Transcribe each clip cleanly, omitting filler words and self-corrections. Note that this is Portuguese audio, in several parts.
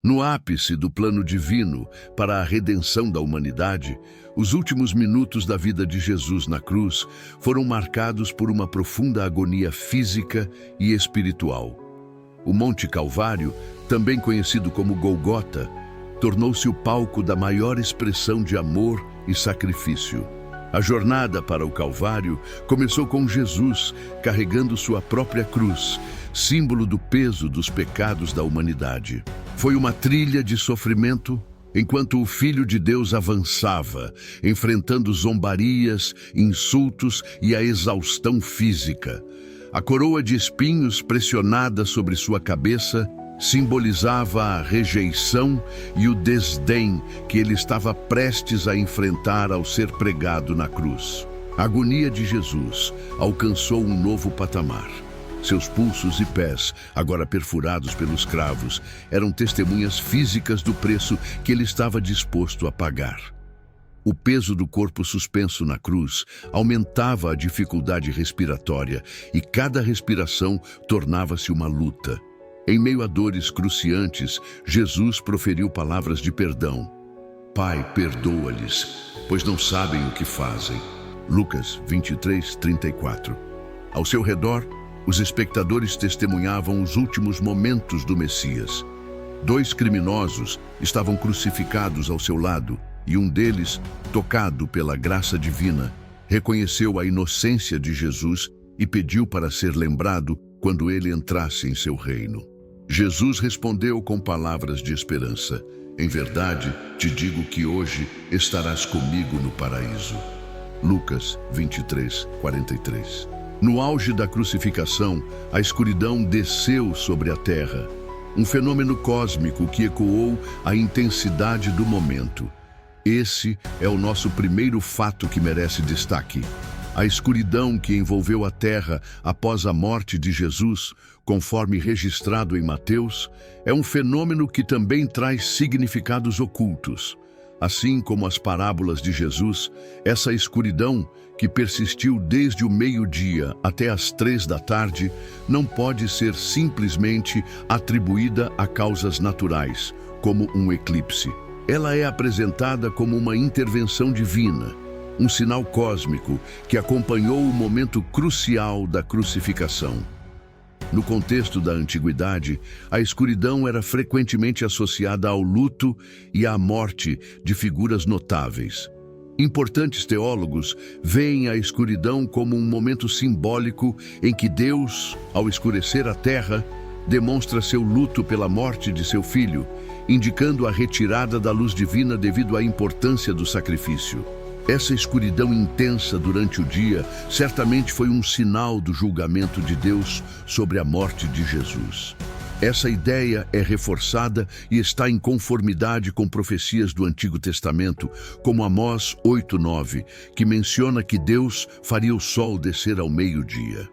No ápice do plano divino para a redenção da humanidade, os últimos minutos da vida de Jesus na cruz foram marcados por uma profunda agonia física e espiritual. O Monte Calvário, também conhecido como Golgota, tornou-se o palco da maior expressão de amor e sacrifício. A jornada para o Calvário começou com Jesus carregando sua própria cruz, símbolo do peso dos pecados da humanidade. Foi uma trilha de sofrimento, enquanto o Filho de Deus avançava, enfrentando zombarias, insultos e a exaustão física. A coroa de espinhos pressionada sobre sua cabeça simbolizava a rejeição e o desdém que ele estava prestes a enfrentar ao ser pregado na cruz. A agonia de Jesus alcançou um novo patamar. Seus pulsos e pés, agora perfurados pelos cravos, eram testemunhas físicas do preço que ele estava disposto a pagar. O peso do corpo suspenso na cruz aumentava a dificuldade respiratória e cada respiração tornava-se uma luta. Em meio a dores cruciantes, Jesus proferiu palavras de perdão. Pai, perdoa-lhes, pois não sabem o que fazem. Lucas 23:34. Ao seu redor, os espectadores testemunhavam os últimos momentos do Messias. 2 criminosos estavam crucificados ao seu lado e um deles, tocado pela graça divina, reconheceu a inocência de Jesus e pediu para ser lembrado quando ele entrasse em seu reino. Jesus respondeu com palavras de esperança: em verdade, te digo que hoje estarás comigo no paraíso. Lucas 23:43. No auge da crucificação, a escuridão desceu sobre a terra, um fenômeno cósmico que ecoou a intensidade do momento. Esse é o nosso primeiro fato que merece destaque. A escuridão que envolveu a terra após a morte de Jesus, conforme registrado em Mateus, é um fenômeno que também traz significados ocultos. Assim como as parábolas de Jesus, essa escuridão, que persistiu desde o meio-dia até as 3 da tarde, não pode ser simplesmente atribuída a causas naturais, como um eclipse. Ela é apresentada como uma intervenção divina, um sinal cósmico que acompanhou o momento crucial da crucificação. No contexto da antiguidade, a escuridão era frequentemente associada ao luto e à morte de figuras notáveis. Importantes teólogos veem a escuridão como um momento simbólico em que Deus, ao escurecer a terra, demonstra seu luto pela morte de seu filho, indicando a retirada da luz divina devido à importância do sacrifício. Essa escuridão intensa durante o dia certamente foi um sinal do julgamento de Deus sobre a morte de Jesus. Essa ideia é reforçada e está em conformidade com profecias do Antigo Testamento, como Amós 8:9, que menciona que Deus faria o sol descer ao meio-dia.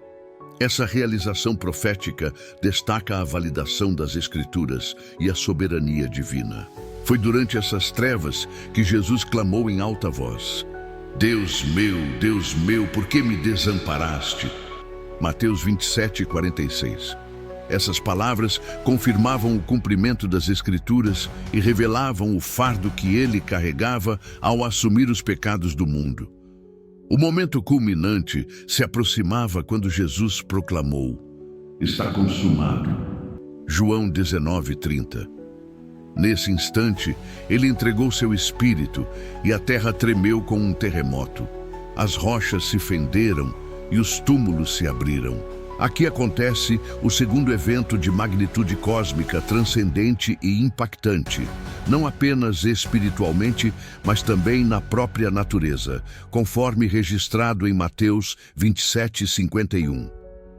Essa realização profética destaca a validação das Escrituras e a soberania divina. Foi durante essas trevas que Jesus clamou em alta voz: Deus meu, por que me desamparaste? Mateus 27:46. Essas palavras confirmavam o cumprimento das Escrituras e revelavam o fardo que ele carregava ao assumir os pecados do mundo. O momento culminante se aproximava quando Jesus proclamou: está consumado. João 19:30. Nesse instante, ele entregou seu espírito e a terra tremeu com um terremoto. As rochas se fenderam e os túmulos se abriram. Aqui acontece o segundo evento de magnitude cósmica transcendente e impactante, não apenas espiritualmente, mas também na própria natureza, conforme registrado em Mateus 27:51.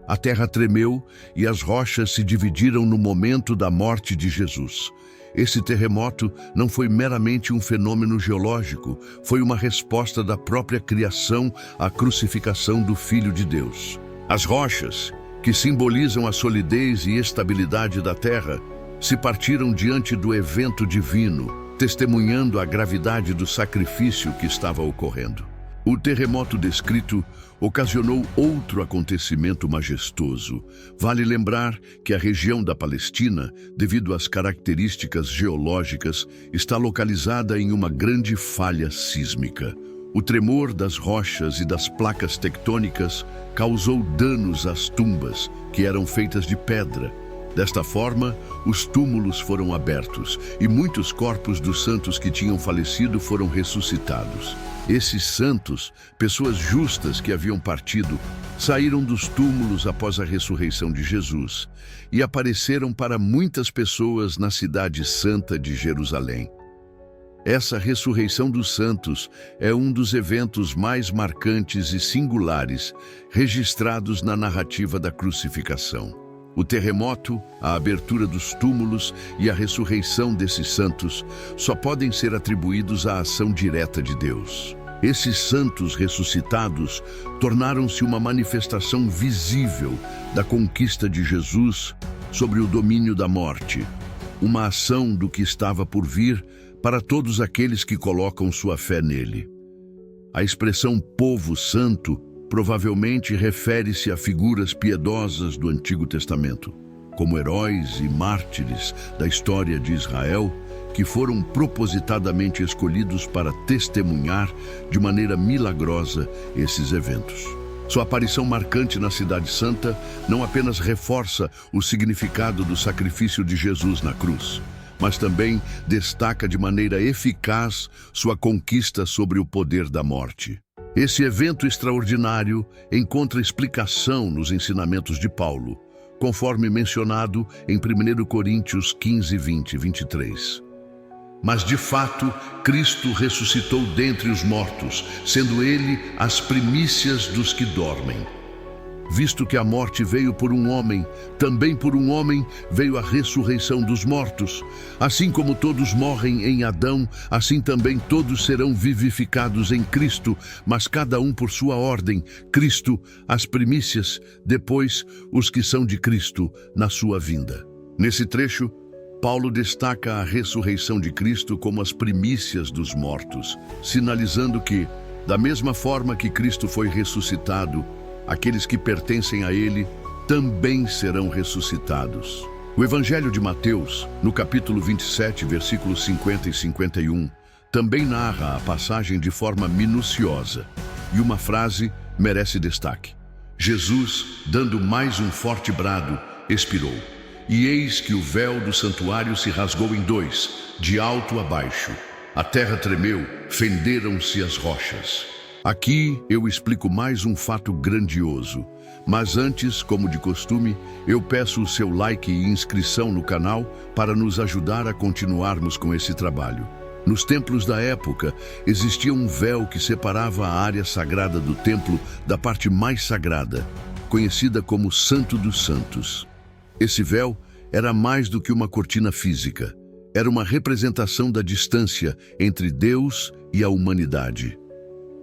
A terra tremeu e as rochas se dividiram no momento da morte de Jesus. Esse terremoto não foi meramente um fenômeno geológico, foi uma resposta da própria criação à crucificação do Filho de Deus. As rochas, que simbolizam a solidez e estabilidade da terra, se partiram diante do evento divino, testemunhando a gravidade do sacrifício que estava ocorrendo. O terremoto descrito ocasionou outro acontecimento majestoso. Vale lembrar que a região da Palestina, devido às características geológicas, está localizada em uma grande falha sísmica. O tremor das rochas e das placas tectônicas causou danos às tumbas, que eram feitas de pedra. Desta forma, os túmulos foram abertos e muitos corpos dos santos que tinham falecido foram ressuscitados. Esses santos, pessoas justas que haviam partido, saíram dos túmulos após a ressurreição de Jesus e apareceram para muitas pessoas na cidade santa de Jerusalém. Essa ressurreição dos santos é um dos eventos mais marcantes e singulares registrados na narrativa da crucificação. O terremoto, a abertura dos túmulos e a ressurreição desses santos só podem ser atribuídos à ação direta de Deus. Esses santos ressuscitados tornaram-se uma manifestação visível da conquista de Jesus sobre o domínio da morte, uma ação do que estava por vir para todos aqueles que colocam sua fé nele. A expressão povo santo provavelmente refere-se a figuras piedosas do Antigo Testamento, como heróis e mártires da história de Israel, que foram propositadamente escolhidos para testemunhar de maneira milagrosa esses eventos. Sua aparição marcante na Cidade Santa não apenas reforça o significado do sacrifício de Jesus na cruz, mas também destaca de maneira eficaz sua conquista sobre o poder da morte. Esse evento extraordinário encontra explicação nos ensinamentos de Paulo, conforme mencionado em 1 Coríntios 15, 20 e 23. Mas, de fato, Cristo ressuscitou dentre os mortos, sendo ele as primícias dos que dormem. Visto que a morte veio por um homem, também por um homem veio a ressurreição dos mortos. Assim como todos morrem em Adão, assim também todos serão vivificados em Cristo, mas cada um por sua ordem. Cristo, as primícias, depois os que são de Cristo na sua vinda. Nesse trecho, Paulo destaca a ressurreição de Cristo como as primícias dos mortos, sinalizando que, da mesma forma que Cristo foi ressuscitado, aqueles que pertencem a ele também serão ressuscitados. O Evangelho de Mateus, no capítulo 27, versículos 50 e 51, também narra a passagem de forma minuciosa, e uma frase merece destaque. Jesus, dando mais um forte brado, expirou. E eis que o véu do santuário se rasgou em dois, de alto a baixo. A terra tremeu, fenderam-se as rochas. Aqui eu explico mais um fato grandioso, mas antes, como de costume, eu peço o seu like e inscrição no canal para nos ajudar a continuarmos com esse trabalho. Nos templos da época, existia um véu que separava a área sagrada do templo da parte mais sagrada, conhecida como Santo dos Santos. Esse véu era mais do que uma cortina física. Era uma representação da distância entre Deus e a humanidade.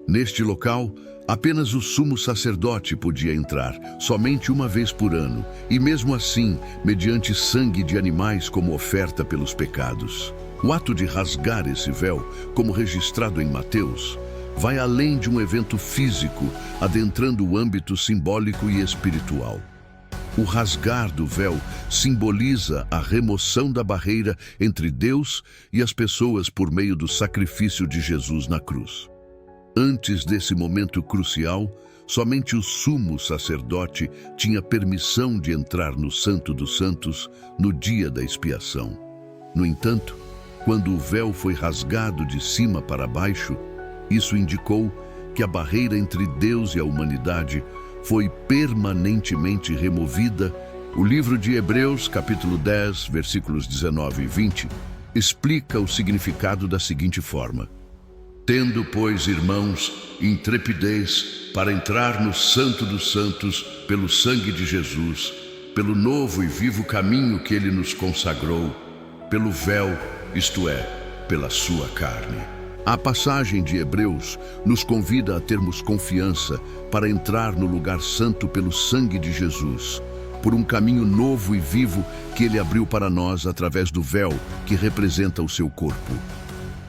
Neste local, apenas o sumo sacerdote podia entrar, somente uma vez por ano, e mesmo assim, mediante sangue de animais como oferta pelos pecados. O ato de rasgar esse véu, como registrado em Mateus, vai além de um evento físico, adentrando o âmbito simbólico e espiritual. O rasgar do véu simboliza a remoção da barreira entre Deus e as pessoas por meio do sacrifício de Jesus na cruz. Antes desse momento crucial, somente o sumo sacerdote tinha permissão de entrar no Santo dos Santos no dia da expiação. No entanto, quando o véu foi rasgado de cima para baixo, isso indicou que a barreira entre Deus e a humanidade foi permanentemente removida. O livro de Hebreus, capítulo 10, versículos 19 e 20, explica o significado da seguinte forma. Tendo, pois, irmãos, intrepidez para entrar no Santo dos Santos pelo sangue de Jesus, pelo novo e vivo caminho que ele nos consagrou, pelo véu, isto é, pela sua carne. A passagem de Hebreus nos convida a termos confiança para entrar no lugar santo pelo sangue de Jesus, por um caminho novo e vivo que ele abriu para nós através do véu que representa o seu corpo.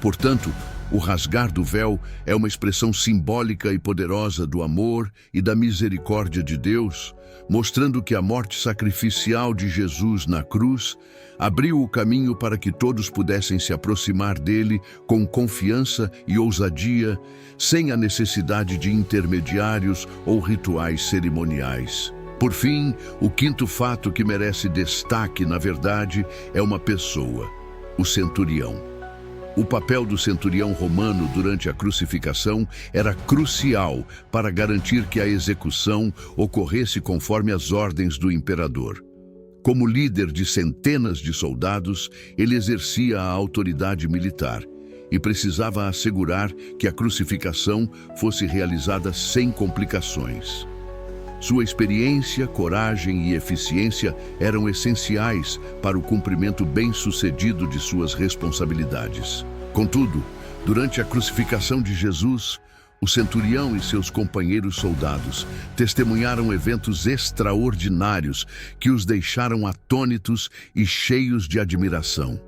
Portanto, O rasgar do véu é uma expressão simbólica e poderosa do amor e da misericórdia de Deus, mostrando que a morte sacrificial de Jesus na cruz abriu o caminho para que todos pudessem se aproximar dele com confiança e ousadia, sem a necessidade de intermediários ou rituais cerimoniais. Por fim, o quinto fato que merece destaque, na verdade, é uma pessoa, o centurião. O papel do centurião romano durante a crucificação era crucial para garantir que a execução ocorresse conforme as ordens do imperador. Como líder de centenas de soldados, ele exercia a autoridade militar e precisava assegurar que a crucificação fosse realizada sem complicações. Sua experiência, coragem e eficiência eram essenciais para o cumprimento bem-sucedido de suas responsabilidades. Contudo, durante a crucificação de Jesus, o centurião e seus companheiros soldados testemunharam eventos extraordinários que os deixaram atônitos e cheios de admiração.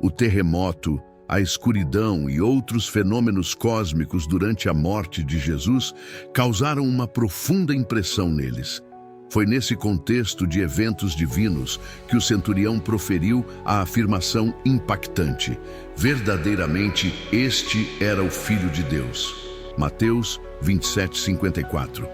O terremoto, a escuridão e outros fenômenos cósmicos durante a morte de Jesus causaram uma profunda impressão neles. Foi nesse contexto de eventos divinos que o centurião proferiu a afirmação impactante: verdadeiramente este era o Filho de Deus. Mateus 27:54.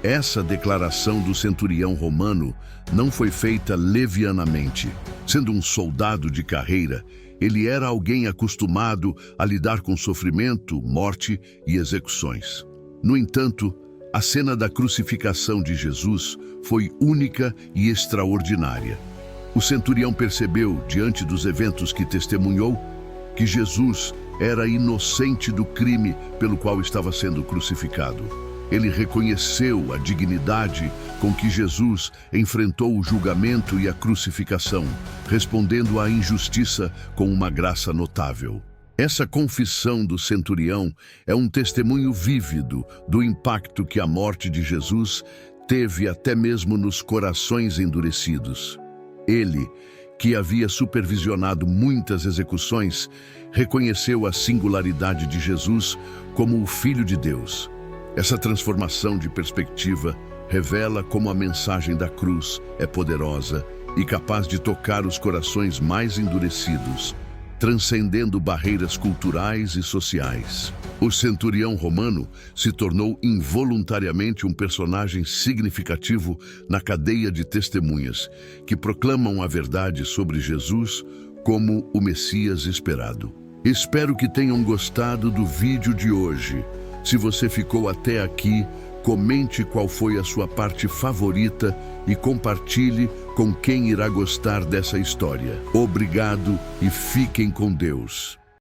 Essa declaração do centurião romano não foi feita levianamente. Sendo um soldado de carreira, ele era alguém acostumado a lidar com sofrimento, morte e execuções. No entanto, a cena da crucificação de Jesus foi única e extraordinária. O centurião percebeu, diante dos eventos que testemunhou, que Jesus era inocente do crime pelo qual estava sendo crucificado. Ele reconheceu a dignidade com que Jesus enfrentou o julgamento e a crucificação, respondendo à injustiça com uma graça notável. Essa confissão do centurião é um testemunho vívido do impacto que a morte de Jesus teve até mesmo nos corações endurecidos. Ele, que havia supervisionado muitas execuções, reconheceu a singularidade de Jesus como o Filho de Deus. Essa transformação de perspectiva revela como a mensagem da cruz é poderosa e capaz de tocar os corações mais endurecidos, transcendendo barreiras culturais e sociais. O centurião romano se tornou involuntariamente um personagem significativo na cadeia de testemunhas que proclamam a verdade sobre Jesus como o Messias esperado. Espero que tenham gostado do vídeo de hoje. Se você ficou até aqui, comente qual foi a sua parte favorita e compartilhe com quem irá gostar dessa história. Obrigado e fiquem com Deus.